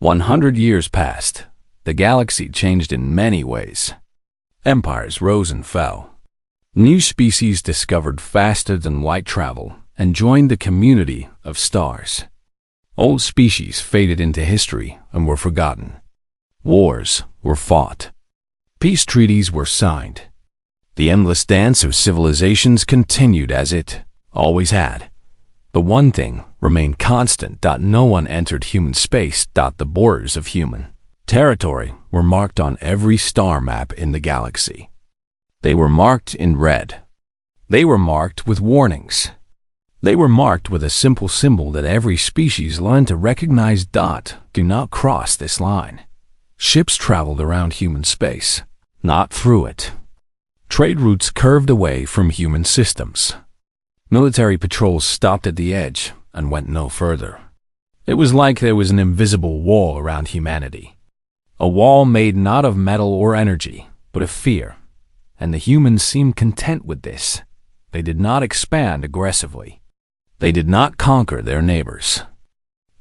100 years passed. The galaxy changed in many ways. Empires rose and fell. New species discovered faster than light travel and joined the community of stars. Old species faded into history and were forgotten. Wars were fought. Peace treaties were signed. The endless dance of civilizations continued as it always had. But one thing remained constant. No one entered human space. The borders of human territory were marked on every star map in the galaxy. They were marked in red. They were marked with warnings. They were marked with a simple symbol that every species learned to recognize. Do not cross this line. Ships traveled around human space, not through it. Trade routes curved away from human systems. Military patrols stopped at the edge and went no further. It was like there was an invisible wall around humanity. A wall made not of metal or energy, but of fear. And the humans seemed content with this. They did not expand aggressively. They did not conquer their neighbors.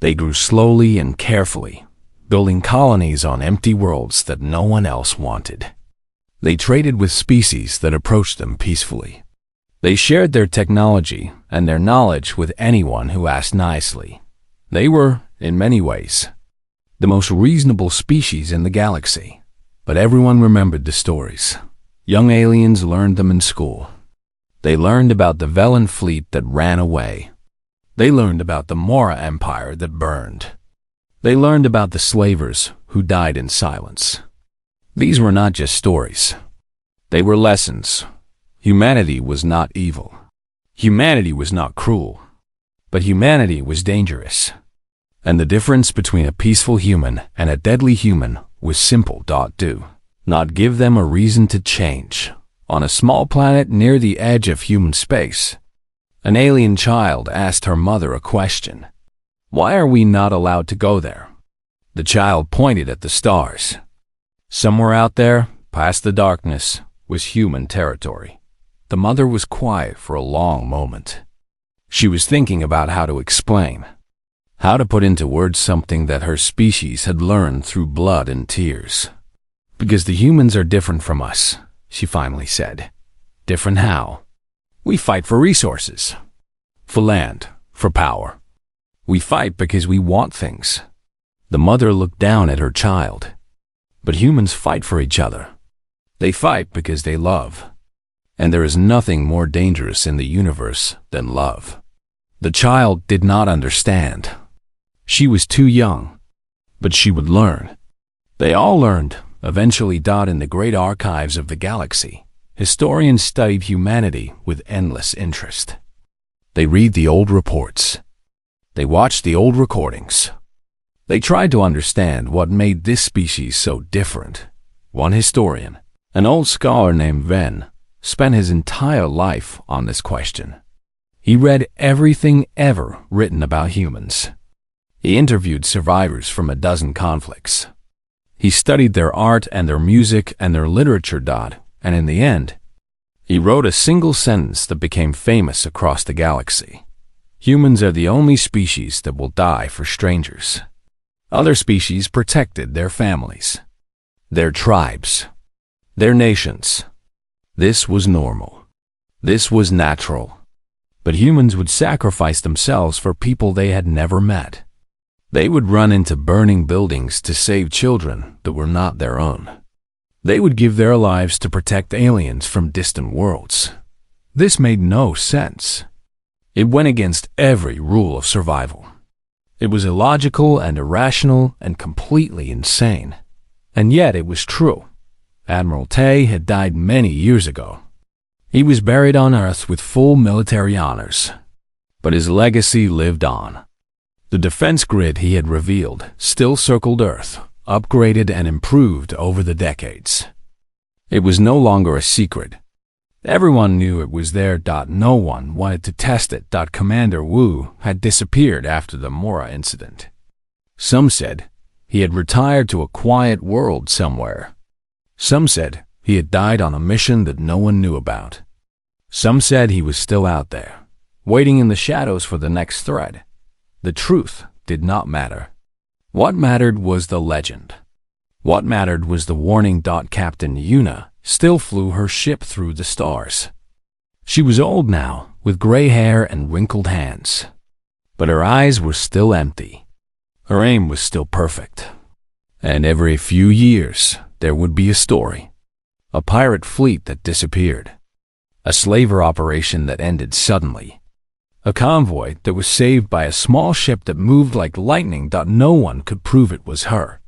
They grew slowly and carefully, building colonies on empty worlds that no one else wanted. They traded with species that approached them peacefully. They shared their technology and their knowledge with anyone who asked nicely. They were, in many ways, the most reasonable species in the galaxy. But everyone remembered the stories. Young aliens learned them in school. They learned about the Velen fleet that ran away. They learned about the Mora Empire that burned. They learned about the slavers who died in silence. These were not just stories. They were lessons. Humanity was not evil. Humanity was not cruel. But humanity was dangerous. And the difference between a peaceful human and a deadly human was simple. Do not give them a reason to change. On a small planet near the edge of human space, an alien child asked her mother a question. Why are we not allowed to go there? The child pointed at the stars. Somewhere out there, past the darkness, was human territory. The mother was quiet for a long moment. She was thinking about how to explain, how to put into words something that her species had learned through blood and tears. Because the humans are different from us, she finally said. Different how? We fight for resources, for land, for power. We fight because we want things. The mother looked down at her child. But humans fight for each other. They fight because they love. And there is nothing more dangerous in the universe than love. The child did not understand. She was too young. But she would learn. They all learned, eventually. In the great archives of the galaxy, historians studied humanity with endless interest. They read the old reports. They watched the old recordings. They tried to understand what made this species so different. One historian, an old scholar named Venn, spent his entire life on this question. He read everything ever written about humans. He interviewed survivors from a dozen conflicts. He studied their art and their music and their literature. And in the end, he wrote a single sentence that became famous across the galaxy. Humans are the only species that will die for strangers. Other species protected their families, their tribes, their nations. This was normal. This was natural. But humans would sacrifice themselves for people they had never met. They would run into burning buildings to save children that were not their own. They would give their lives to protect aliens from distant worlds. This made no sense. It went against every rule of survival. It was illogical and irrational and completely insane. And yet it was true. Admiral Tay had died many years ago. He was buried on Earth with full military honors. But his legacy lived on. The defense grid he had revealed still circled Earth, upgraded and improved over the decades. It was no longer a secret. Everyone knew it was there. No one wanted to test it. Commander Wu had disappeared after the Mora incident. Some said he had retired to a quiet world somewhere. Some said he had died on a mission that no one knew about. Some said he was still out there, waiting in the shadows for the next threat. The truth did not matter. What mattered was the legend. What mattered was the warning. Captain Yuna still flew her ship through the stars. She was old now, with gray hair and wrinkled hands. But her eyes were still empty. Her aim was still perfect. And every few years, there would be a story. A pirate fleet that disappeared. A slaver operation that ended suddenly. A convoy that was saved by a small ship that moved like lightning. No one could prove it was her.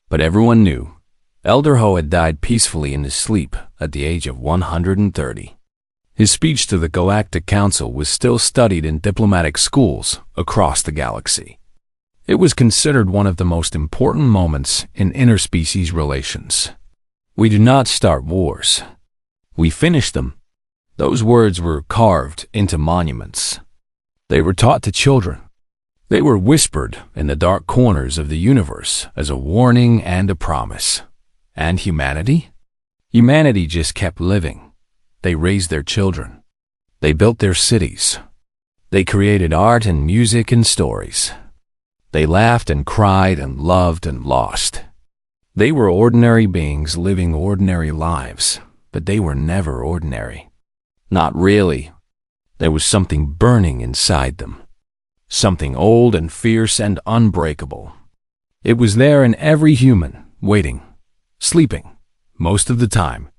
But everyone knew. Elder Ho had died peacefully in his sleep at the age of 130. His speech to the Galactic Council was still studied in diplomatic schools across the galaxy. It was considered one of the most important moments in interspecies relations. We do not start wars. We finish them. Those words were carved into monuments. They were taught to children. They were whispered in the dark corners of the universe as a warning and a promise. And humanity? Humanity just kept living. They raised their children. They built their cities. They created art and music and stories. They laughed and cried and loved and lost. They were ordinary beings living ordinary lives, but they were never ordinary. Not really. There was something burning inside them. Something old and fierce and unbreakable. It was there in every human, waiting, sleeping, most of the time.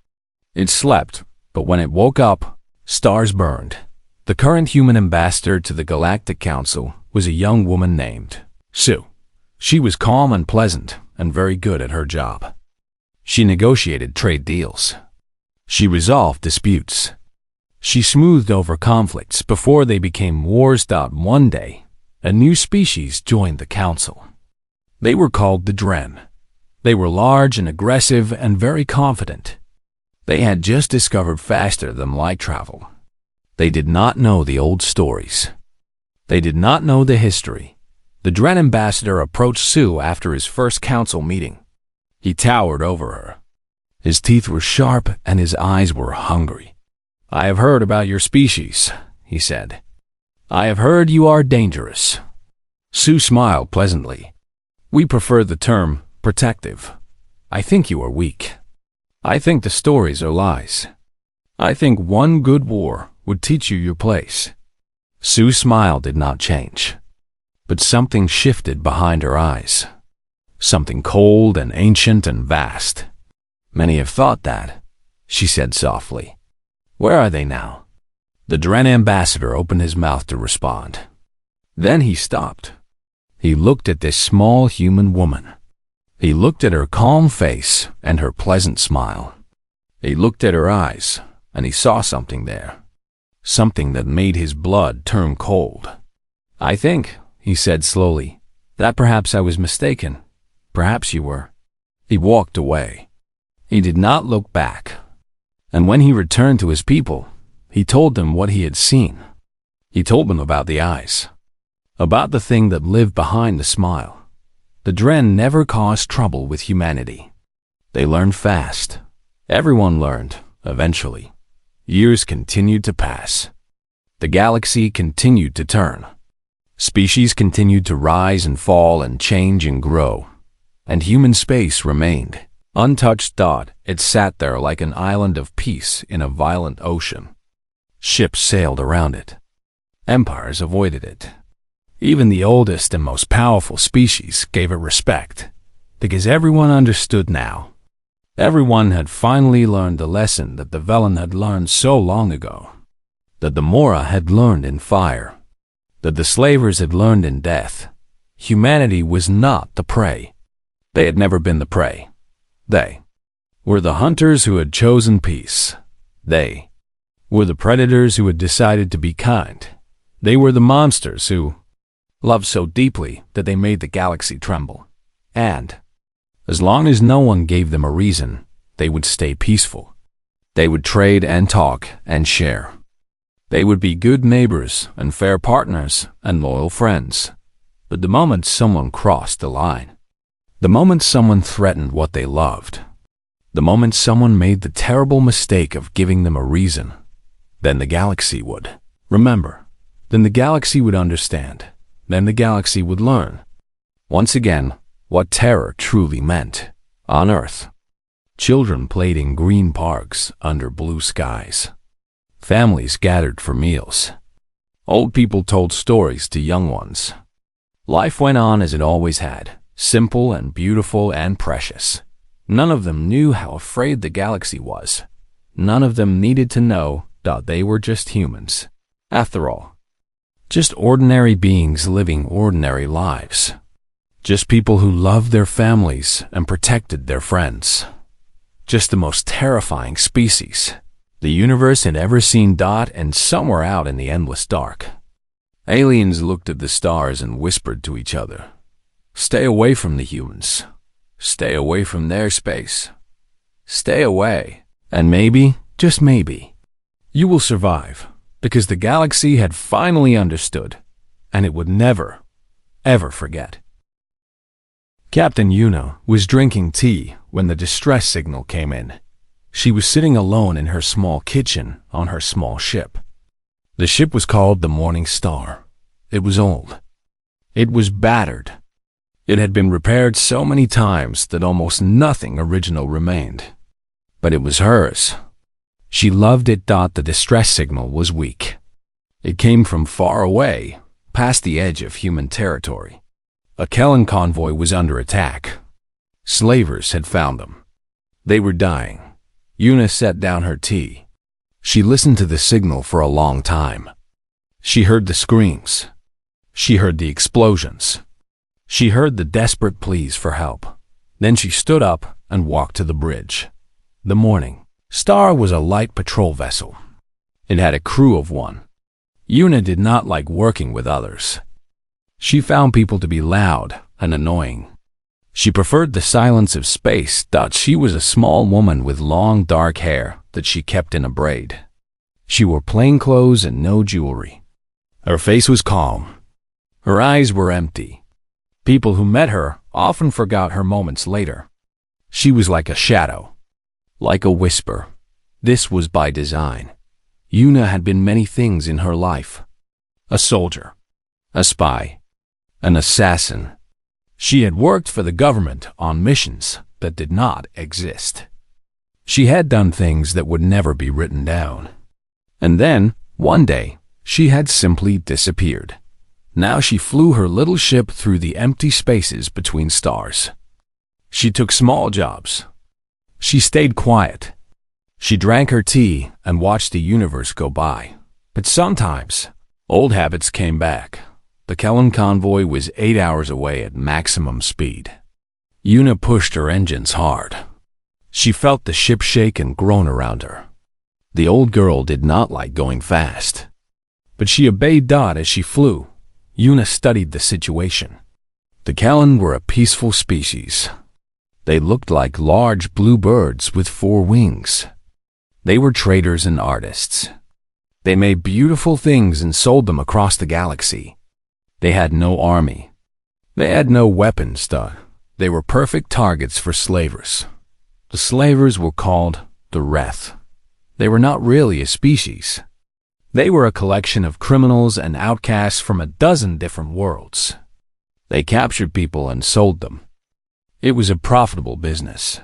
It slept, but when it woke up, stars burned. The current human ambassador to the Galactic Council was a young woman named Sue. She was calm and pleasant and very good at her job. She negotiated trade deals. She resolved disputes. She smoothed over conflicts before they became wars. One day, a new species joined the council. They were called the Dren. They were large and aggressive and very confident. They had just discovered faster than light travel. They did not know the old stories. They did not know the history. The Dren ambassador approached Sue after his first council meeting. He towered over her. His teeth were sharp and his eyes were hungry. "I have heard about your species," he said. "I have heard you are dangerous." Sue smiled pleasantly. "We prefer the term protective. I think you are weak. I think the stories are lies. I think one good war would teach you your place." Sue's smile did not change. But something shifted behind her eyes. Something cold and ancient and vast. "Many have thought that," she said softly. "Where are they now?" The Dren ambassador opened his mouth to respond. Then he stopped. He looked at this small human woman. He looked at her calm face and her pleasant smile. He looked at her eyes, and he saw something there. Something that made his blood turn cold. "I think," he said slowly, "that perhaps I was mistaken. Perhaps you were." He walked away. He did not look back. And when he returned to his people, he told them what he had seen. He told them about the eyes. About the thing that lived behind the smile. The Dren never caused trouble with humanity. They learned fast. Everyone learned, eventually. Years continued to pass. The galaxy continued to turn. Species continued to rise and fall and change and grow. And human space remained. Untouched. It sat there like an island of peace in a violent ocean. Ships sailed around it. Empires avoided it. Even the oldest and most powerful species gave it respect, because everyone understood now. Everyone had finally learned the lesson that the Velen had learned so long ago, that the Mora had learned in fire, that the slavers had learned in death. Humanity was not the prey. They had never been the prey. They were the hunters who had chosen peace. They were the predators who had decided to be kind. They were the monsters who loved so deeply that they made the galaxy tremble. And as long as no one gave them a reason, they would stay peaceful. They would trade and talk and share. They would be good neighbors and fair partners and loyal friends. But the moment someone crossed the line, the moment someone threatened what they loved, the moment someone made the terrible mistake of giving them a reason, then the galaxy would remember. Then the galaxy would understand. Then the galaxy would learn. Once again, what terror truly meant on Earth. Children played in green parks under blue skies. Families gathered for meals. Old people told stories to young ones. Life went on as it always had, simple and beautiful and precious. None of them knew how afraid the galaxy was. None of them needed to know that they were just humans. After all, just ordinary beings living ordinary lives. Just people who loved their families and protected their friends. Just the most terrifying species the universe had ever seen. And somewhere out in the endless dark, aliens looked at the stars and whispered to each other, "Stay away from the humans. Stay away from their space. Stay away. And maybe, just maybe, you will survive, because the galaxy had finally understood, and it would never, ever forget." Captain Yuna was drinking tea when the distress signal came in. She was sitting alone in her small kitchen on her small ship. The ship was called the Morning Star. It was old. It was battered. It had been repaired so many times that almost nothing original remained. But it was hers. She loved it. The distress signal was weak. It came from far away, past the edge of human territory. A Kellan convoy was under attack. Slavers had found them. They were dying. Yuna set down her tea. She listened to the signal for a long time. She heard the screams. She heard the explosions. She heard the desperate pleas for help. Then she stood up and walked to the bridge. The Morning Star was a light patrol vessel. It had a crew of one. Yuna did not like working with others. She found people to be loud and annoying. She preferred the silence of space. She was a small woman with long dark hair that she kept in a braid. She wore plain clothes and no jewelry. Her face was calm. Her eyes were empty. People who met her often forgot her moments later. She was like a shadow, like a whisper. This was by design. Yuna had been many things in her life. A soldier, a spy, an assassin. She had worked for the government on missions that did not exist. She had done things that would never be written down. And then, one day, she had simply disappeared. Now she flew her little ship through the empty spaces between stars. She took small jobs. She stayed quiet. She drank her tea and watched the universe go by. But sometimes, old habits came back. The Kellan convoy was 8 hours away at maximum speed. Yuna pushed her engines hard. She felt the ship shake and groan around her. The old girl did not like going fast. But she obeyed as she flew. Yuna studied the situation. The Kellan were a peaceful species. They looked like large blue birds with 4 wings. They were traders and artists. They made beautiful things and sold them across the galaxy. They had no army. They had no weapons. They were perfect targets for slavers. The slavers were called the Wrath. They were not really a species. They were a collection of criminals and outcasts from a dozen different worlds. They captured people and sold them. It was a profitable business.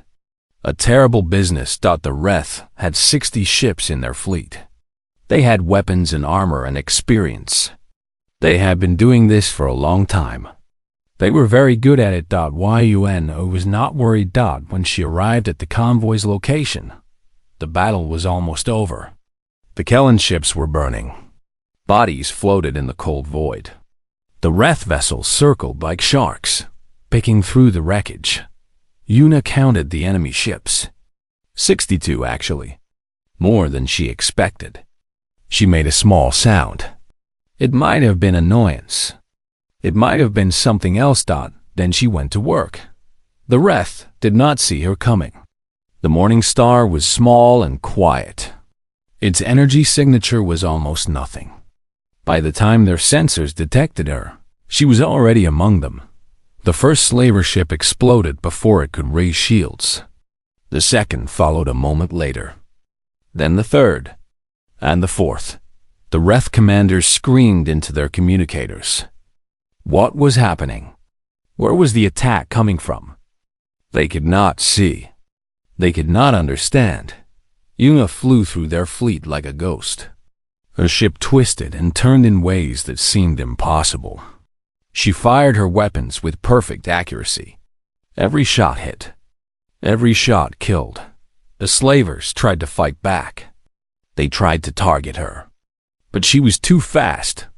A terrible business. The Wrath had 60 ships in their fleet. They had weapons and armor and experience. They had been doing this for a long time. They were very good at it. Yuna was not worried. When she arrived at the convoy's location, the battle was almost over. The Kellan ships were burning. Bodies floated in the cold void. The Wrath vessels circled like sharks, picking through the wreckage. Yuna counted the enemy ships. 62, actually. More than she expected. She made a small sound. It might have been annoyance. It might have been something else. Then she went to work. The Wrath did not see her coming. The Morning Star was small and quiet. Its energy signature was almost nothing. By the time their sensors detected her, she was already among them. The first slaver ship exploded before it could raise shields. The second followed a moment later. Then the third, and the fourth. The Wrath commanders screamed into their communicators. What was happening? Where was the attack coming from? They could not see. They could not understand. Yuna flew through their fleet like a ghost. Her ship twisted and turned in ways that seemed impossible. She fired her weapons with perfect accuracy. Every shot hit. Every shot killed. The slavers tried to fight back. They tried to target her. But she was too fast,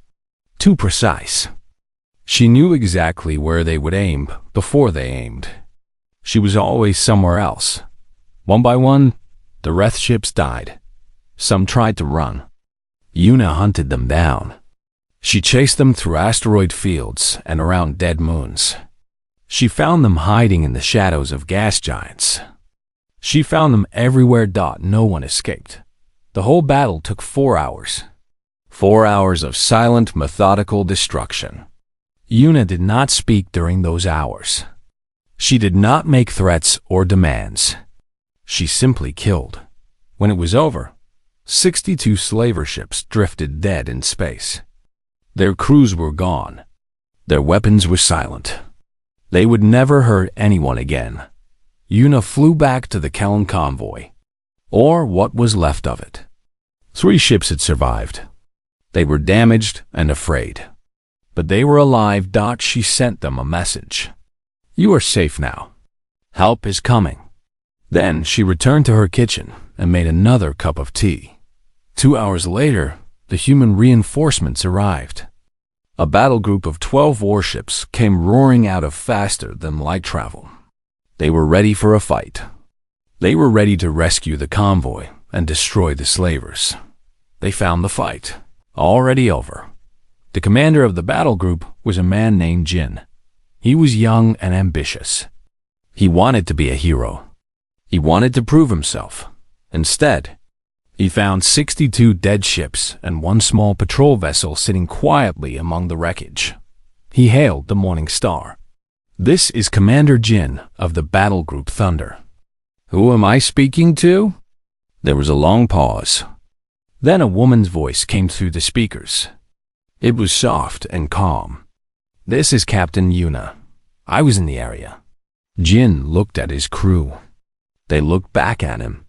too precise. She knew exactly where they would aim before they aimed. She was always somewhere else. One by one, the Wraith ships died. Some tried to run. Yuna hunted them down. She chased them through asteroid fields and around dead moons. She found them hiding in the shadows of gas giants. She found them everywhere. No one escaped. The whole battle took 4 hours. 4 hours of silent, methodical destruction. Yuna did not speak during those hours. She did not make threats or demands. She simply killed. When it was over, 62 slaver ships drifted dead in space. Their crews were gone. Their weapons were silent. They would never hurt anyone again. Yuna flew back to the Kellan convoy, or what was left of it. 3 ships had survived. They were damaged and afraid. But they were alive. She sent them a message. You are safe now. Help is coming. Then she returned to her kitchen and made another cup of tea. 2 hours later, the human reinforcements arrived. A battle group of 12 warships came roaring out of faster than light travel. They were ready for a fight. They were ready to rescue the convoy and destroy the slavers. They found the fight already over. The commander of the battle group was a man named Jin. He was young and ambitious. He wanted to be a hero. He wanted to prove himself. Instead, he found 62 dead ships and 1 small patrol vessel sitting quietly among the wreckage. He hailed the morning star. This is Commander Jin of the battle group Thunder. Who am I speaking to? There was a long pause. Then a woman's voice came through the speakers. It was soft and calm. This is Captain Yuna. I was in the area. Jin looked at his crew. They looked back at him.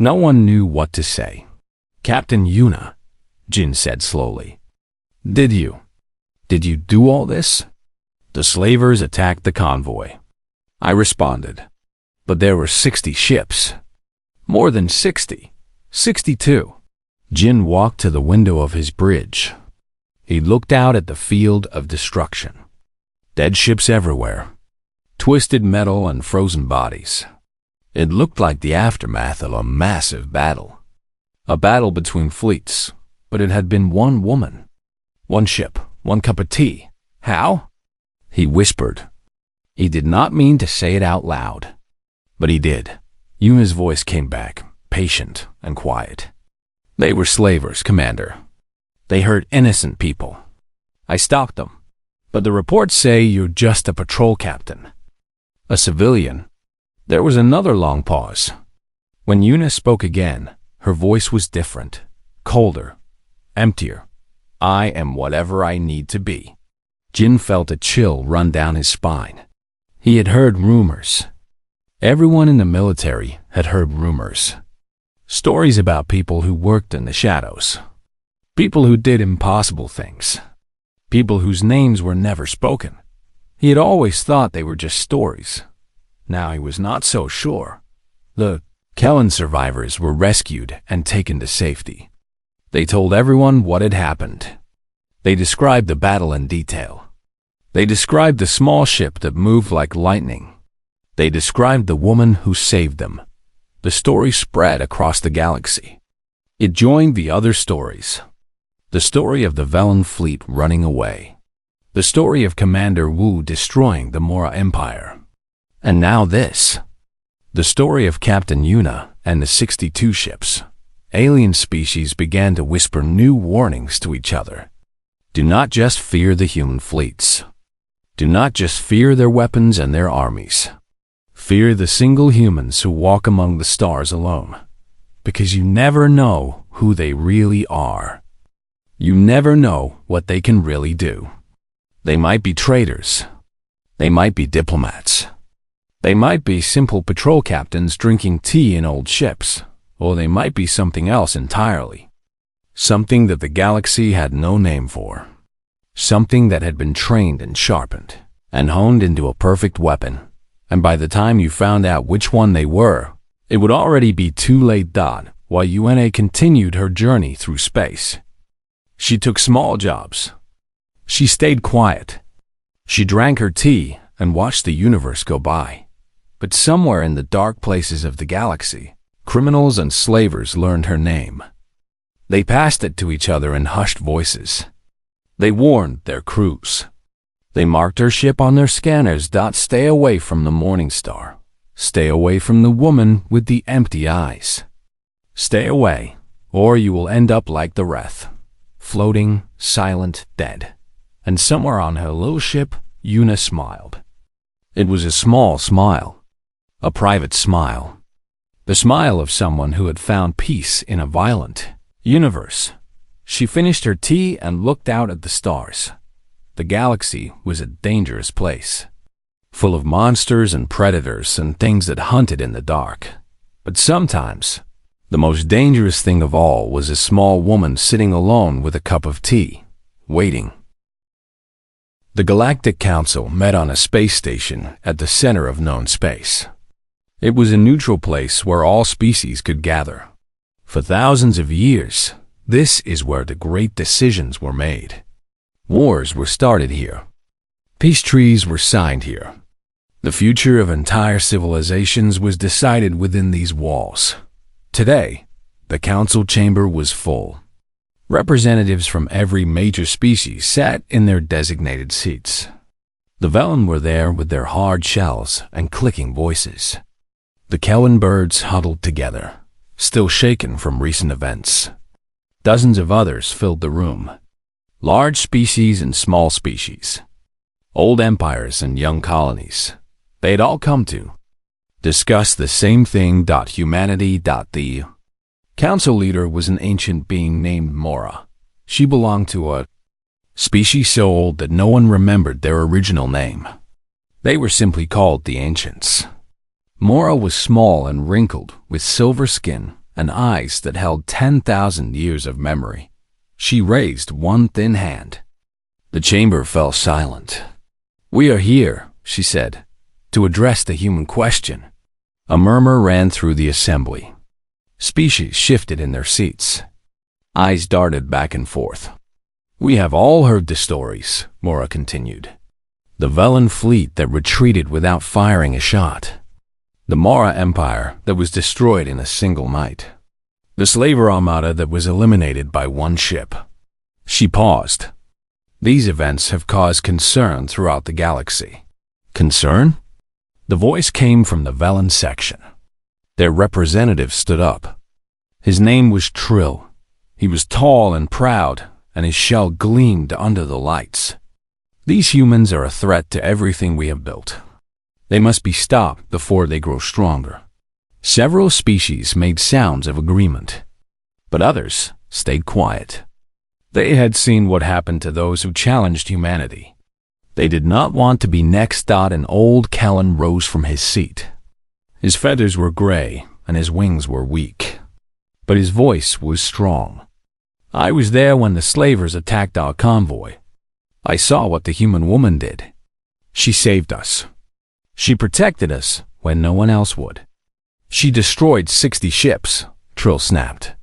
No one knew what to say. Captain Yuna, Jin said slowly. Did you do all this? The slavers attacked the convoy. I responded. But there were 60 ships. More than 60. 62. Jin walked to the window of his bridge. He looked out at the field of destruction. Dead ships everywhere. Twisted metal and frozen bodies. It looked like the aftermath of a massive battle. A battle between fleets, but it had been one woman. 1 ship, 1 cup of tea. How? He whispered. He did not mean to say it out loud. But he did. Yuna's voice came back, patient and quiet. They were slavers, Commander. They hurt innocent people. I stopped them. But the reports say you're just a patrol captain. A civilian. There was another long pause. When Yuna spoke again, her voice was different, colder, emptier. I am whatever I need to be. Jin felt a chill run down his spine. He had heard rumors. Everyone in the military had heard rumors. Stories about people who worked in the shadows. People who did impossible things. People whose names were never spoken. He had always thought they were just stories. Now he was not so sure. The Kellan survivors were rescued and taken to safety. They told everyone what had happened. They described the battle in detail. They described the small ship that moved like lightning. They described the woman who saved them. The story spread across the galaxy. It joined the other stories. The story of the Velen fleet running away. The story of Commander Wu destroying the Mora Empire. And now this. The story of Captain Yuna and the 62 ships. Alien species began to whisper new warnings to each other. Do not just fear the human fleets. Do not just fear their weapons and their armies. Fear the single humans who walk among the stars alone. Because you never know who they really are. You never know what they can really do. They might be traitors. They might be diplomats. They might be simple patrol captains drinking tea in old ships, or they might be something else entirely. Something that the galaxy had no name for. Something that had been trained and sharpened, and honed into a perfect weapon. And by the time you found out which one they were, it would already be too late. While UNA continued her journey through space. She took small jobs. She stayed quiet. She drank her tea and watched the universe go by. But somewhere in the dark places of the galaxy, criminals and slavers learned her name. They passed it to each other in hushed voices. They warned their crews. They marked her ship on their scanners. Stay away from the Morning Star. Stay away from the woman with the empty eyes. Stay away, or you will end up like the Wraith, floating, silent, dead. And somewhere on her little ship, Una smiled. It was a small smile, a private smile. The smile of someone who had found peace in a violent universe. She finished her tea and looked out at the stars. The galaxy was a dangerous place, full of monsters and predators and things that hunted in the dark. But sometimes, the most dangerous thing of all was a small woman sitting alone with a cup of tea, waiting. The Galactic Council met on a space station at the center of known space. It was a neutral place where all species could gather. For thousands of years, this is where the great decisions were made. Wars were started here. Peace treaties were signed here. The future of entire civilizations was decided within these walls. Today, the council chamber was full. Representatives from every major species sat in their designated seats. The Velen were there with their hard shells and clicking voices. The Kelvin birds huddled together, still shaken from recent events. Dozens of others filled the room. Large species and small species. Old empires and young colonies. They'd all come to discuss the same thing. Humanity. The council leader was an ancient being named Mora. She belonged to a species so old that no one remembered their original name. They were simply called the Ancients. Mora was small and wrinkled, with silver skin and eyes that held 10,000 years of memory. She raised one thin hand. The chamber fell silent. "We are here," she said, "to address the human question." A murmur ran through the assembly. Species shifted in their seats. Eyes darted back and forth. "We have all heard the stories," Mora continued. The Velen fleet that retreated without firing a shot. The Mora Empire that was destroyed in a single night. The slaver armada that was eliminated by one ship. She paused. "These events have caused concern throughout the galaxy." Concern? The voice came from the Velen section. Their representative stood up. His name was Trill. He was tall and proud, and his shell gleamed under the lights. "These humans are a threat to everything we have built. They must be stopped before they grow stronger." Several species made sounds of agreement, but others stayed quiet. They had seen what happened to those who challenged humanity. They did not want to be next. An old Kellen rose from his seat. His feathers were gray and his wings were weak, but his voice was strong. "I was there when the slavers attacked our convoy. I saw what the human woman did. She saved us. She protected us when no one else would." "She destroyed 60 ships, Trill snapped.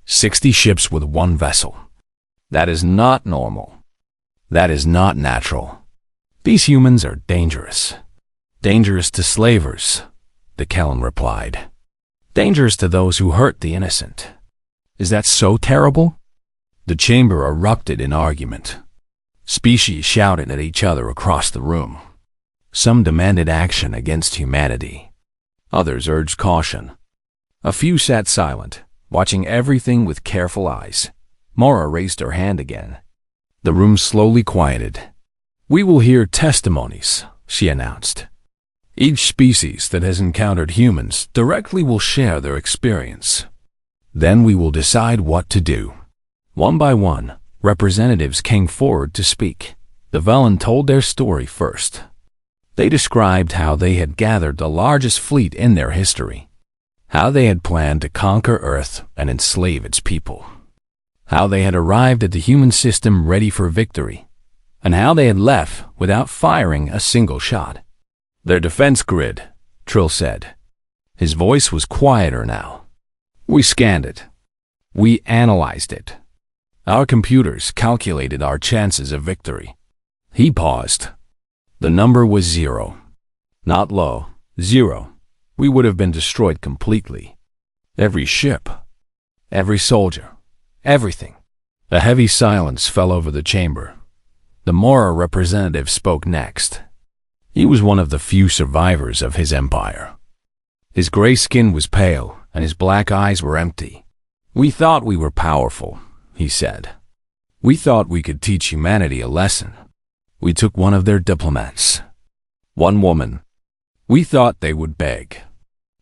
60 ships with one vessel. That is not normal. That is not natural. These humans are dangerous. Dangerous to slavers," the Kellen replied. "Dangerous to those who hurt the innocent. Is that so terrible?" The chamber erupted in argument. Species shouted at each other across the room. Some demanded action against humanity. Others urged caution. A few sat silent, watching everything with careful eyes. Mora raised her hand again. The room slowly quieted. "We will hear testimonies," she announced. "Each species that has encountered humans directly will share their experience. Then we will decide what to do." One by one, representatives came forward to speak. The Velen told their story first. They described how they had gathered the largest fleet in their history, how they had planned to conquer Earth and enslave its people, how they had arrived at the human system ready for victory, and how they had left without firing a single shot. "Their defense grid," Trill said. His voice was quieter now. "We scanned it. We analyzed it. Our computers calculated our chances of victory." He paused. The number was 0. Not low, 0. We would have been destroyed completely. Every ship, every soldier, everything. A heavy silence fell over the chamber. The Mora representative spoke next. He was one of the few survivors of his empire. His gray skin was pale, and his black eyes were empty. "We thought we were powerful," he said. "We thought we could teach humanity a lesson. We took one of their diplomats, one woman. We thought they would beg.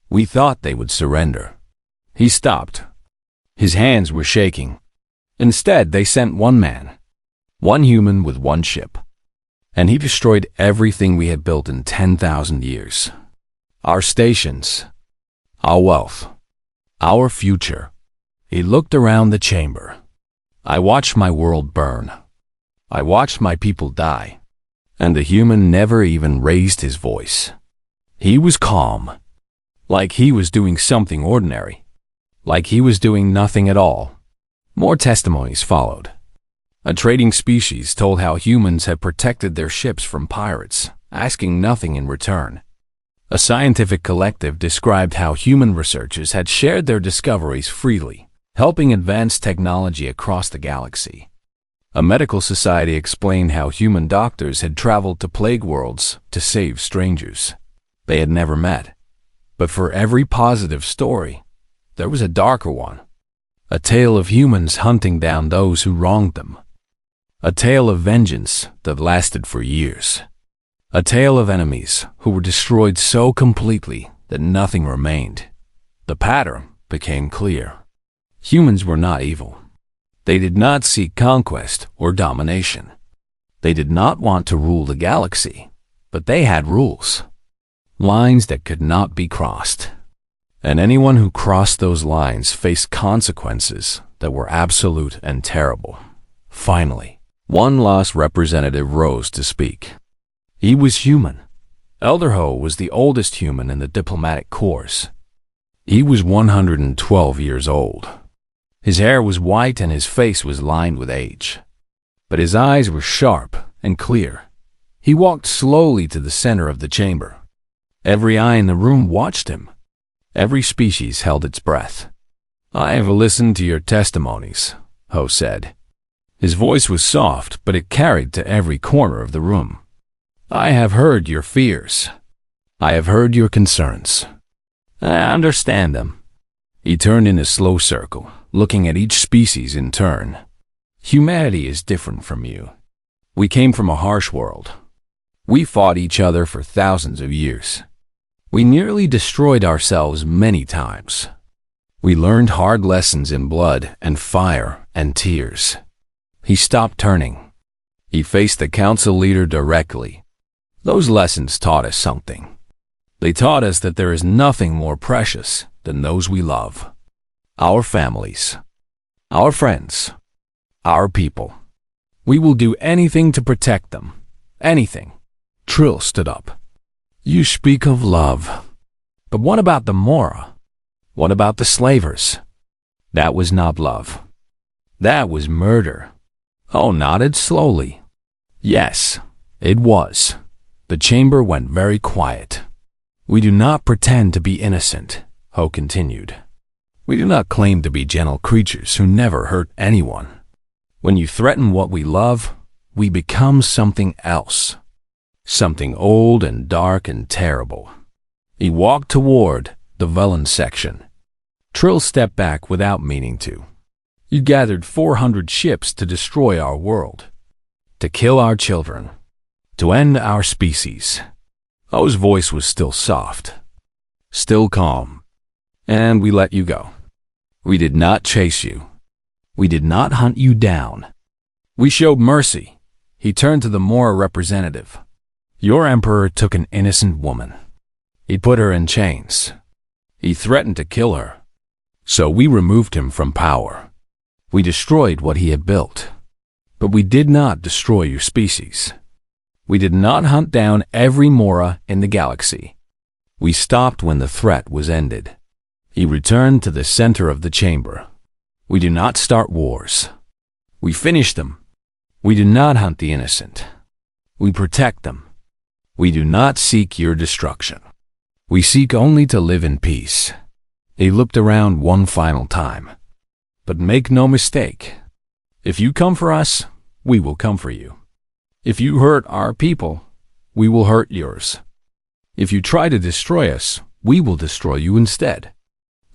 We thought they would surrender." He stopped. His hands were shaking. "Instead, they sent one man, one human with one ship. And he destroyed everything we had built in 10,000 years. Our stations, our wealth, our future." He looked around the chamber. "I watched my world burn. I watched my people die. And the human never even raised his voice. He was calm, like he was doing something ordinary, like he was doing nothing at all." More testimonies followed. A trading species told how humans had protected their ships from pirates, asking nothing in return. A scientific collective described how human researchers had shared their discoveries freely, helping advance technology across the galaxy. A medical society explained how human doctors had traveled to plague worlds to save strangers they had never met. But for every positive story, there was a darker one. A tale of humans hunting down those who wronged them. A tale of vengeance that lasted for years. A tale of enemies who were destroyed so completely that nothing remained. The pattern became clear. Humans were not evil. They did not seek conquest or domination. They did not want to rule the galaxy, but they had rules. Lines that could not be crossed. And anyone who crossed those lines faced consequences that were absolute and terrible. Finally, one lost representative rose to speak. He was human. Elder Ho was the oldest human in the diplomatic corps. He was 112 years old. His hair was white and his face was lined with age. But his eyes were sharp and clear. He walked slowly to the center of the chamber. Every eye in the room watched him. Every species held its breath. "I have listened to your testimonies," Ho said. His voice was soft, but it carried to every corner of the room. "I have heard your fears. I have heard your concerns. I understand them." He turned in a slow circle, looking at each species in turn. "Humanity is different from you. We came from a harsh world. We fought each other for thousands of years. We nearly destroyed ourselves many times. We learned hard lessons in blood and fire and tears." He stopped turning. He faced the council leader directly. "Those lessons taught us something. They taught us that there is nothing more precious than those we love. Our families, our friends, our people. We will do anything to protect them. Anything." Trill stood up. "You speak of love. But what about the Mora? What about the slavers? That was not love. That was murder." Ho nodded slowly. "Yes, it was." The chamber went very quiet. "We do not pretend to be innocent," Ho continued. "We do not claim to be gentle creatures who never hurt anyone. When you threaten what we love, we become something else. Something old and dark and terrible." He walked toward the Velen section. Trill stepped back without meaning to. "You gathered 400 ships to destroy our world, to kill our children, to end our species." Ho's voice was still soft, still calm. "And we let you go. We did not chase you. We did not hunt you down. We showed mercy." He turned to the Mora representative. Your emperor took an innocent woman. He put her in chains. He threatened to kill her. So we removed him from power. We destroyed what he had built. But we did not destroy your species. We did not hunt down every Mora in the galaxy. We stopped when the threat was ended. He returned to the center of the chamber. We do not start wars. We finish them. We do not hunt the innocent. We protect them. We do not seek your destruction. We seek only to live in peace. He looked around one final time. But make no mistake. If you come for us, we will come for you. If you hurt our people, we will hurt yours. If you try to destroy us, we will destroy you instead.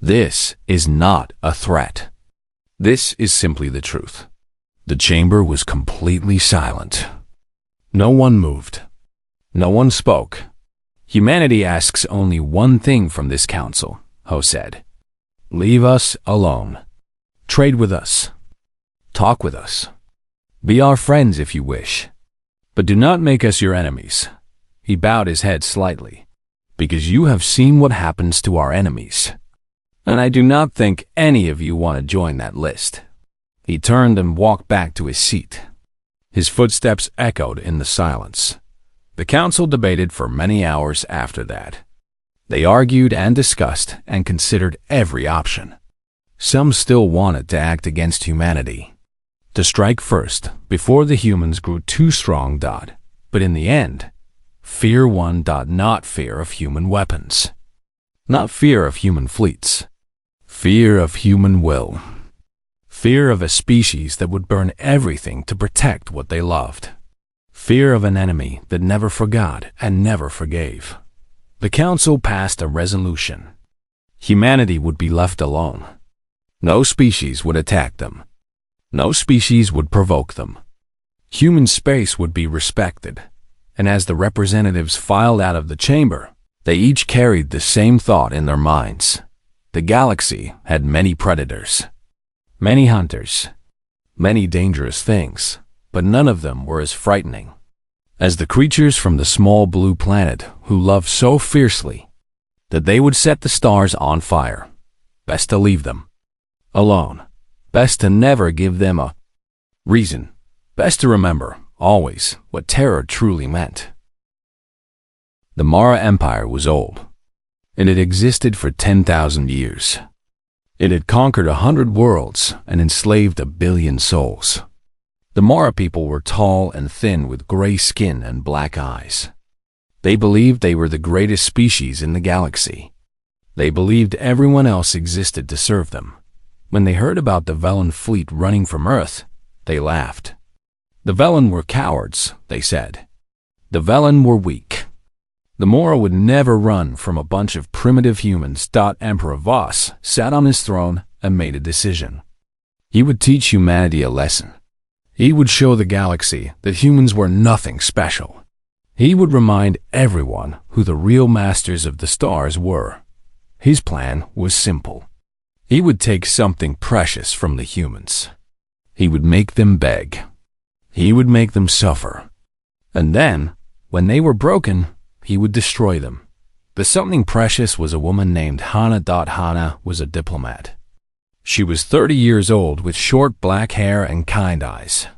This is not a threat. This is simply the truth. The chamber was completely silent. No one moved. No one spoke. Humanity asks only one thing from this council, Ho said. Leave us alone. Trade with us. Talk with us. Be our friends if you wish. But do not make us your enemies. He bowed his head slightly. Because you have seen what happens to our enemies. And I do not think any of you want to join that list. He turned and walked back to his seat. His footsteps echoed in the silence. The council debated for many hours after that. They argued and discussed and considered every option. Some still wanted to act against humanity. To strike first, before the humans grew too strong. But in the end, fear won. Not fear of human weapons. Not fear of human fleets. Fear of human will. Fear of a species that would burn everything to protect what they loved. Fear of an enemy that never forgot and never forgave. The council passed a resolution. Humanity would be left alone. No species would attack them. No species would provoke them. Human space would be respected. And as the representatives filed out of the chamber, they each carried the same thought in their minds. The galaxy had many predators, many hunters, many dangerous things, but none of them were as frightening as the creatures from the small blue planet who loved so fiercely that they would set the stars on fire. Best to leave them alone. Best to never give them a reason. Best to remember, always, what terror truly meant. The Mara Empire was old. It had existed for 10,000 years. It had conquered 100 worlds and enslaved 1 billion souls. The Mara people were tall and thin with gray skin and black eyes. They believed they were the greatest species in the galaxy. They believed everyone else existed to serve them. When they heard about the Velen fleet running from Earth, they laughed. The Velen were cowards, they said. The Velen were weak. The Mora would never run from a bunch of primitive humans. Emperor Voss sat on his throne and made a decision. He would teach humanity a lesson. He would show the galaxy that humans were nothing special. He would remind everyone who the real masters of the stars were. His plan was simple. He would take something precious from the humans. He would make them beg. He would make them suffer. And then, when they were broken, he would destroy them. The something precious was a woman named Hana. Hana was a diplomat. She was 30 years old with short black hair and kind eyes.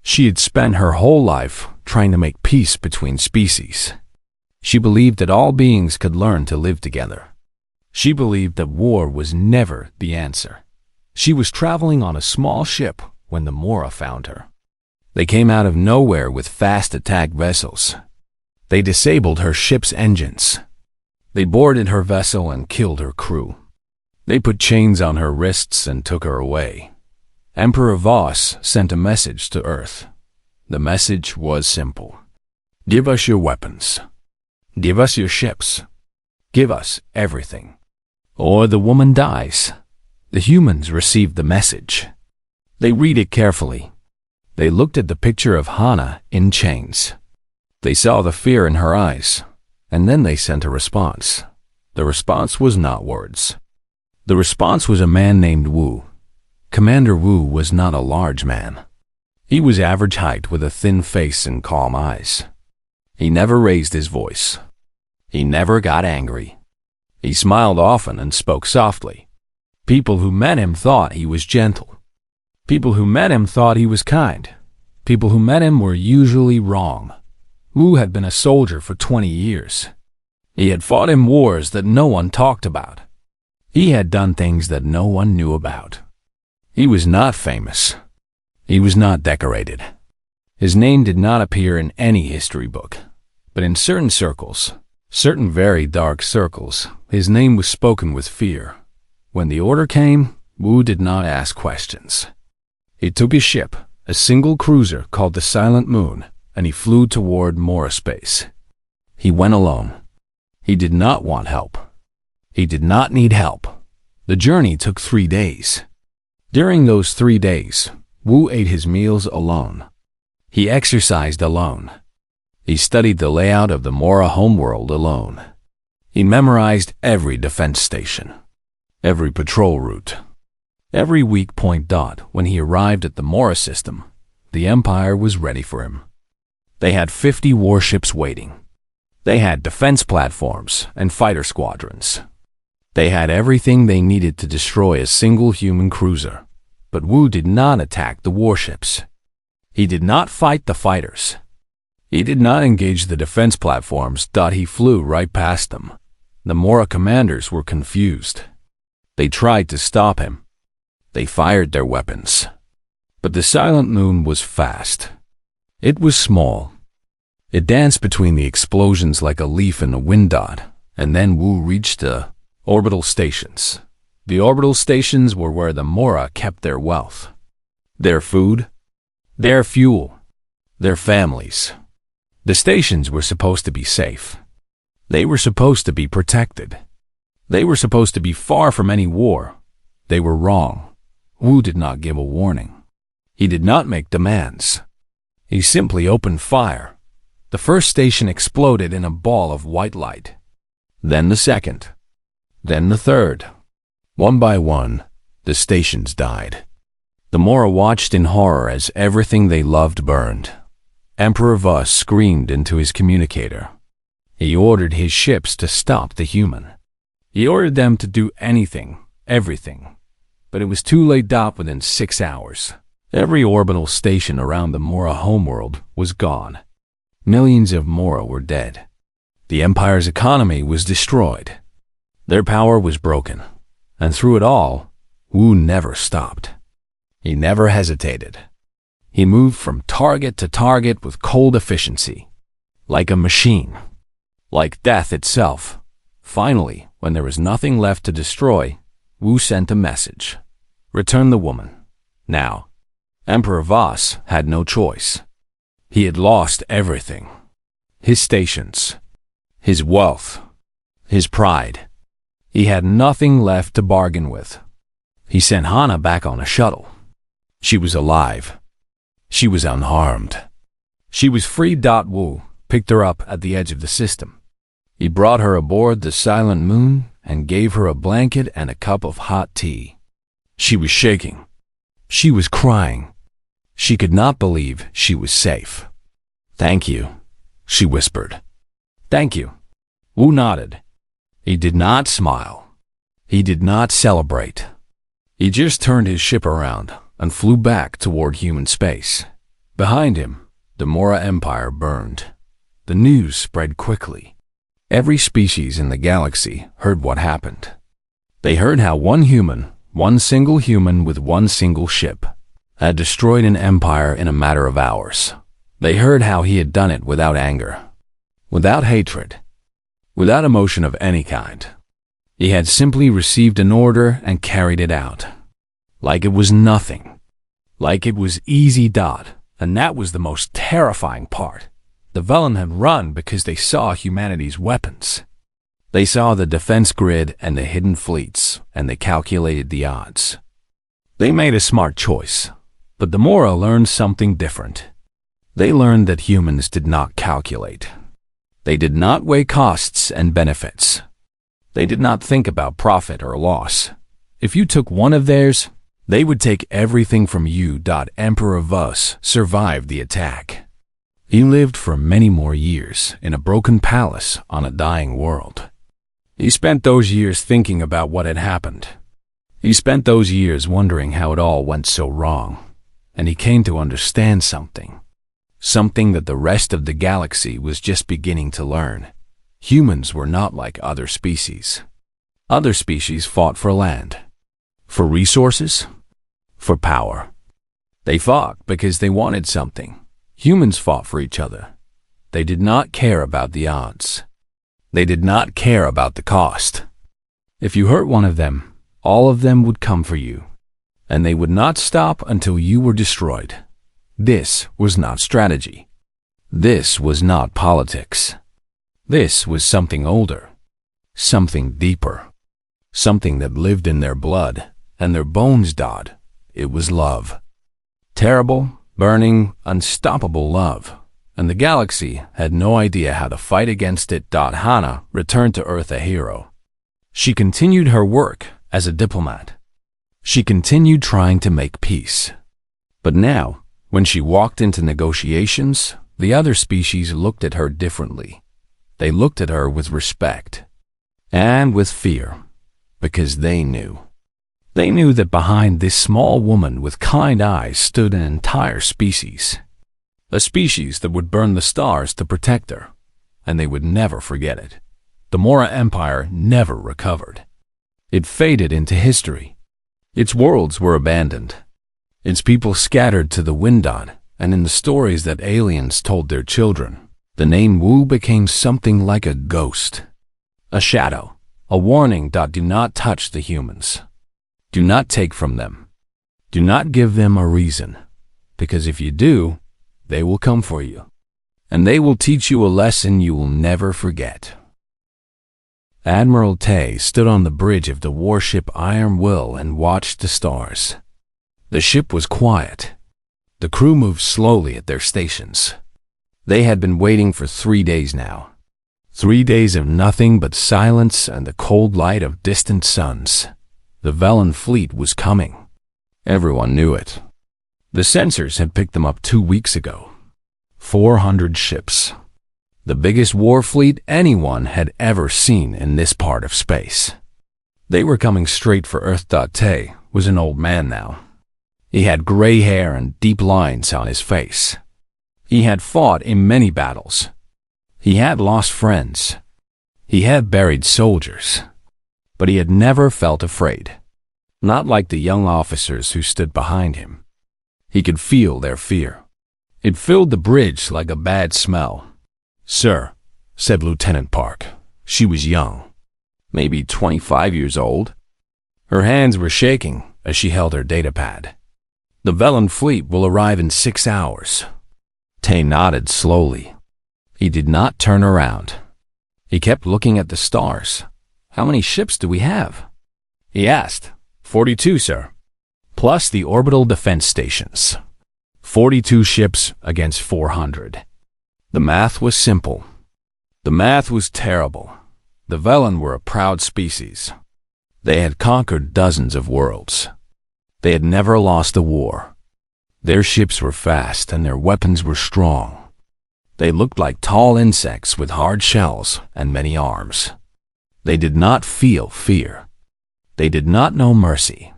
She had spent her whole life trying to make peace between species. She believed that all beings could learn to live together. She believed that war was never the answer. She was traveling on a small ship when the Mora found her. They came out of nowhere with fast attack vessels. They disabled her ship's engines. They boarded her vessel and killed her crew. They put chains on her wrists and took her away. Emperor Voss sent a message to Earth. The message was simple. Give us your weapons. Give us your ships. Give us everything. Or the woman dies. The humans received the message. They read it carefully. They looked at the picture of Hana in chains. They saw the fear in her eyes, and then they sent a response. The response was not words. The response was a man named Wu. Commander Wu was not a large man. He was average height with a thin face and calm eyes. He never raised his voice. He never got angry. He smiled often and spoke softly. People who met him thought he was gentle. People who met him thought he was kind. People who met him were usually wrong. Wu had been a soldier for 20 years. He had fought in wars that no one talked about. He had done things that no one knew about. He was not famous. He was not decorated. His name did not appear in any history book. But in certain circles, certain very dark circles, his name was spoken with fear. When the order came, Wu did not ask questions. He took his ship, a single cruiser called the Silent Moon, and he flew toward Mora space. He went alone. He did not want help. He did not need help. The journey took 3 days. During those 3 days, Wu ate his meals alone. He exercised alone. He studied the layout of the Mora homeworld alone. He memorized every defense station, every patrol route, every weak point dot. When he arrived at the Mora system, the Empire was ready for him. They had 50 warships waiting. They had defense platforms and fighter squadrons. They had everything they needed to destroy a single human cruiser. But Wu did not attack the warships. He did not fight the fighters. He did not engage the defense platforms. He flew right past them. The Mora commanders were confused. They tried to stop him. They fired their weapons. But the Silent Moon was fast. It was small. It danced between the explosions like a leaf in a wind dot, and then Wu reached the orbital stations. The orbital stations were where the Mora kept their wealth, their food, their fuel, their families. The stations were supposed to be safe. They were supposed to be protected. They were supposed to be far from any war. They were wrong. Wu did not give a warning. He did not make demands. He simply opened fire. The first station exploded in a ball of white light. Then the second. Then the third. One by one, the stations died. The Mora watched in horror as everything they loved burned. Emperor Vus screamed into his communicator. He ordered his ships to stop the human. He ordered them to do anything, everything. But it was too late. Within 6 hours, every orbital station around the Mora homeworld was gone. Millions of Mora were dead. The Empire's economy was destroyed. Their power was broken. And through it all, Wu never stopped. He never hesitated. He moved from target to target with cold efficiency, like a machine, like death itself. Finally, when there was nothing left to destroy, Wu sent a message. Return the woman. Now, Emperor Vos had no choice. He had lost everything. His stations, his wealth, his pride. He had nothing left to bargain with. He sent Hana back on a shuttle. She was alive. She was unharmed. She was free. Wu picked her up at the edge of the system. He brought her aboard the Silent Moon and gave her a blanket and a cup of hot tea. She was shaking. She was crying. She could not believe she was safe. "Thank you," she whispered. "Thank you." Wu nodded. He did not smile. He did not celebrate. He just turned his ship around and flew back toward human space. Behind him, the Mora Empire burned. The news spread quickly. Every species in the galaxy heard what happened. They heard how one single human with one single ship, had destroyed an empire in a matter of hours. They heard how he had done it without anger, without hatred, without emotion of any kind. He had simply received an order and carried it out. Like it was nothing. Like it was easy. And that was the most terrifying part. The Velen had run because they saw humanity's weapons. They saw the defense grid and the hidden fleets, and they calculated the odds. They made a smart choice. But the Mora learned something different. They learned that humans did not calculate. They did not weigh costs and benefits. They did not think about profit or loss. If you took one of theirs, they would take everything from you. Emperor Vus survived the attack. He lived for many more years in a broken palace on a dying world. He spent those years thinking about what had happened. He spent those years wondering how it all went so wrong, and he came to understand something. Something that the rest of the galaxy was just beginning to learn. Humans were not like other species. Other species fought for land, for resources, for power. They fought because they wanted something. Humans fought for each other. They did not care about the odds. They did not care about the cost. If you hurt one of them, all of them would come for you, and they would not stop until you were destroyed. This was not strategy. This was not politics. This was something older, something deeper, something that lived in their blood and their bones died. It was love. Terrible, burning, unstoppable love. And the galaxy had no idea how to fight against it. Hannah returned to Earth a hero. She continued her work as a diplomat. She continued trying to make peace. But now, when she walked into negotiations, the other species looked at her differently. They looked at her with respect and with fear, because they knew. They knew that behind this small woman with kind eyes stood an entire species. A species that would burn the stars to protect her, and they would never forget it. The Mora Empire never recovered. It faded into history. Its worlds were abandoned. Its people scattered to the Windod, and in the stories that aliens told their children, the name Wu became something like a ghost, a shadow, a warning. Do not touch the humans. Do not take from them. Do not give them a reason, because if you do, they will come for you, and they will teach you a lesson you will never forget. Admiral Tay stood on the bridge of the warship Iron Will and watched the stars. The ship was quiet. The crew moved slowly at their stations. They had been waiting for 3 days now. 3 days of nothing but silence and the cold light of distant suns. The Velen fleet was coming. Everyone knew it. The sensors had picked them up 2 weeks ago. 400 ships. The biggest war fleet anyone had ever seen in this part of space. They were coming straight for Earth. Tay was an old man now. He had gray hair and deep lines on his face. He had fought in many battles. He had lost friends. He had buried soldiers. But he had never felt afraid. Not like the young officers who stood behind him. He could feel their fear. It filled the bridge like a bad smell. "Sir," said Lieutenant Park. She was young, maybe 25 years old. Her hands were shaking as she held her datapad. "The Velen fleet will arrive in 6 hours." Tay nodded slowly. He did not turn around. He kept looking at the stars. "How many ships do we have?" he asked. 42, sir. Plus the orbital defense stations. 42 ships against 400. The math was simple. The math was terrible. The Velen were a proud species. They had conquered dozens of worlds. They had never lost a war. Their ships were fast and their weapons were strong. They looked like tall insects with hard shells and many arms. They did not feel fear. They did not know mercy.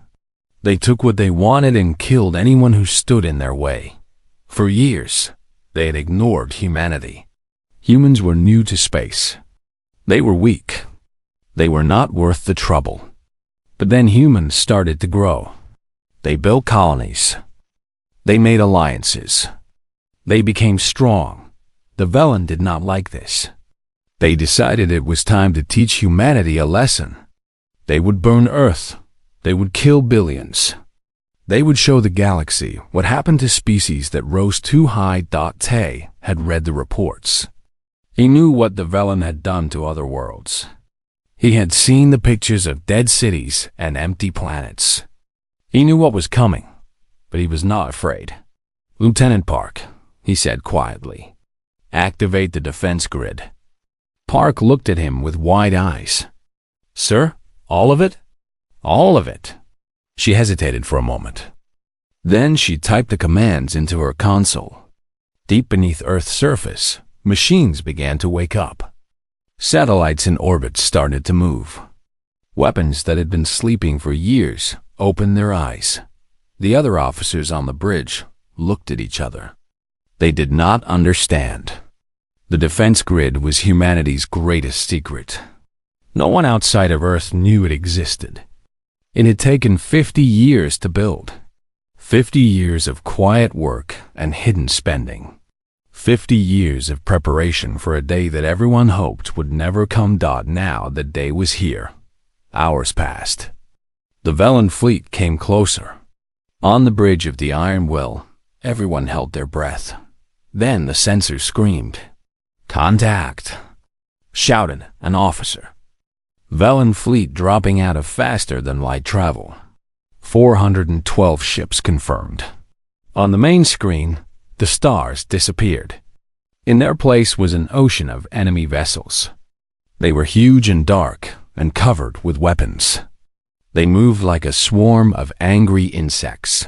They took what they wanted and killed anyone who stood in their way. For years, they had ignored humanity. Humans were new to space. They were weak. They were not worth the trouble. But then humans started to grow. They built colonies. They made alliances. They became strong. The Velen did not like this. They decided it was time to teach humanity a lesson. They would burn Earth. They would kill billions. They would show the galaxy what happened to species that rose too high. Tay had read the reports. He knew what the Velen had done to other worlds. He had seen the pictures of dead cities and empty planets. He knew what was coming, but he was not afraid. "Lieutenant Park," he said quietly, "activate the defense grid." Park looked at him with wide eyes. "Sir, all of it?" "All of it." She hesitated for a moment. Then she typed the commands into her console. Deep beneath Earth's surface, machines began to wake up. Satellites in orbit started to move. Weapons that had been sleeping for years opened their eyes. The other officers on the bridge looked at each other. They did not understand. The defense grid was humanity's greatest secret. No one outside of Earth knew it existed. It had taken 50 years to build. 50 years of quiet work and hidden spending. 50 years of preparation for a day that everyone hoped would never come. Now the day was here. Hours passed. The Velen fleet came closer. On the bridge of the Iron Will, everyone held their breath. Then the sensor screamed. "Contact!" shouted an officer. Velen fleet dropping out of faster than light travel. 412 ships confirmed. On the main screen, the stars disappeared. In their place was an ocean of enemy vessels. They were huge and dark and covered with weapons. They moved like a swarm of angry insects.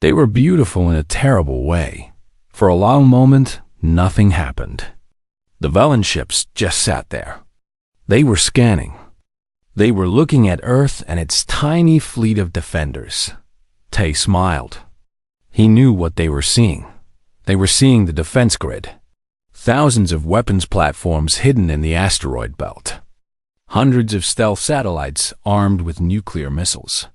They were beautiful in a terrible way. For a long moment, nothing happened. The Velen ships just sat there. They were scanning. They were looking at Earth and its tiny fleet of defenders. Tay smiled. He knew what they were seeing. They were seeing the defense grid. Thousands of weapons platforms hidden in the asteroid belt. Hundreds of stealth satellites armed with nuclear missiles.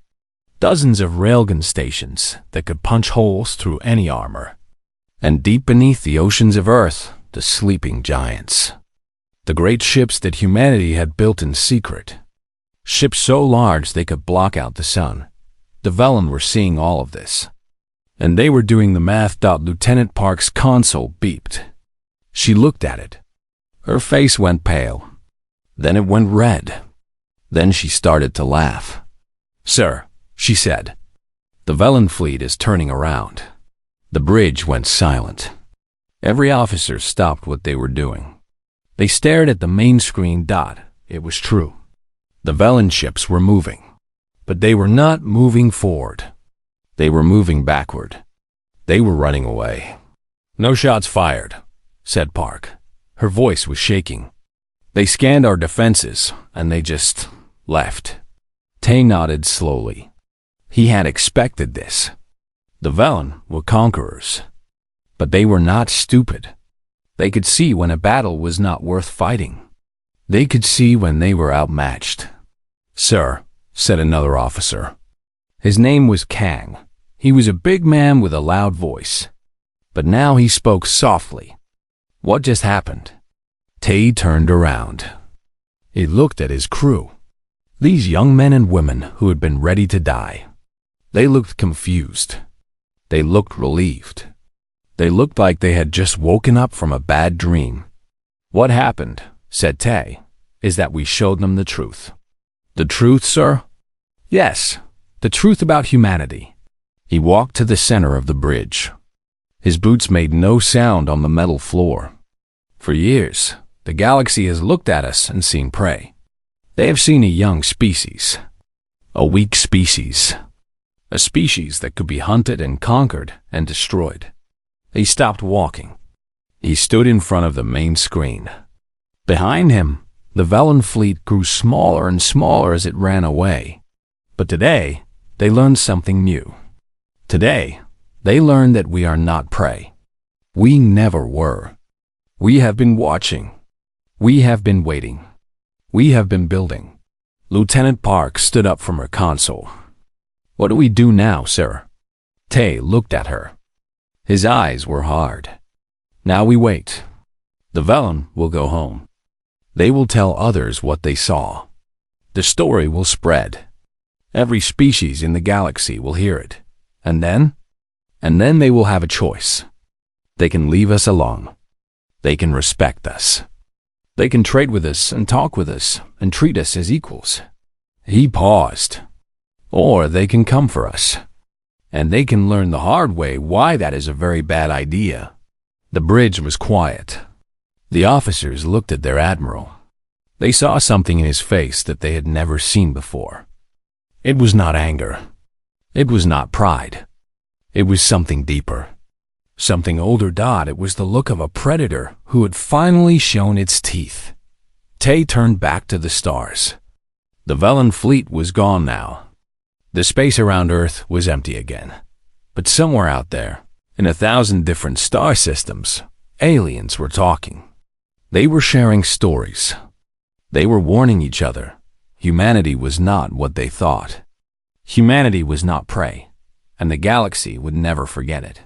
Dozens of railgun stations that could punch holes through any armor. And deep beneath the oceans of Earth, the sleeping giants. The great ships that humanity had built in secret. Ships so large they could block out the sun. The Velen were seeing all of this. And they were doing the math. Lieutenant Park's console beeped. She looked at it. Her face went pale. Then it went red. Then she started to laugh. "Sir," she said, "the Velen fleet is turning around." The bridge went silent. Every officer stopped what they were doing. They stared at the main screen. It was true. The Velen ships were moving. But they were not moving forward. They were moving backward. They were running away. "No shots fired," said Park. Her voice was shaking. "They scanned our defenses, and they just left." Tay nodded slowly. He had expected this. The Velen were conquerors. But they were not stupid. They could see when a battle was not worth fighting. They could see when they were outmatched. "Sir," said another officer. His name was Kang. He was a big man with a loud voice. But now he spoke softly. "What just happened?" Tay turned around. He looked at his crew. These young men and women who had been ready to die. They looked confused. They looked relieved. They looked like they had just woken up from a bad dream. "What happened," said Tay, "is that we showed them the truth." "The truth, sir?" "Yes, the truth about humanity." He walked to the center of the bridge. His boots made no sound on the metal floor. For years, the galaxy has looked at us and seen prey. They have seen a young species, a weak species, a species that could be hunted and conquered and destroyed. He stopped walking. He stood in front of the main screen. Behind him, the Velen fleet grew smaller and smaller as it ran away. But today, they learned something new. Today, they learned that we are not prey. We never were. We have been watching. We have been waiting. We have been building. Lieutenant Park stood up from her console. "What do we do now, sir?" Tay looked at her. His eyes were hard. "Now we wait. The Velen will go home. They will tell others what they saw. The story will spread. Every species in the galaxy will hear it. And then they will have a choice. They can leave us alone. They can respect us. They can trade with us and talk with us and treat us as equals." He paused. "Or they can come for us. And they can learn the hard way why that is a very bad idea." The bridge was quiet. The officers looked at their admiral. They saw something in his face that they had never seen before. It was not anger. It was not pride. It was something deeper. Something older dot, it was the look of a predator who had finally shown its teeth. Tay turned back to the stars. The Velen fleet was gone now. The space around Earth was empty again. But somewhere out there, in 1,000 different star systems, aliens were talking. They were sharing stories. They were warning each other. Humanity was not what they thought. Humanity was not prey, and the galaxy would never forget it.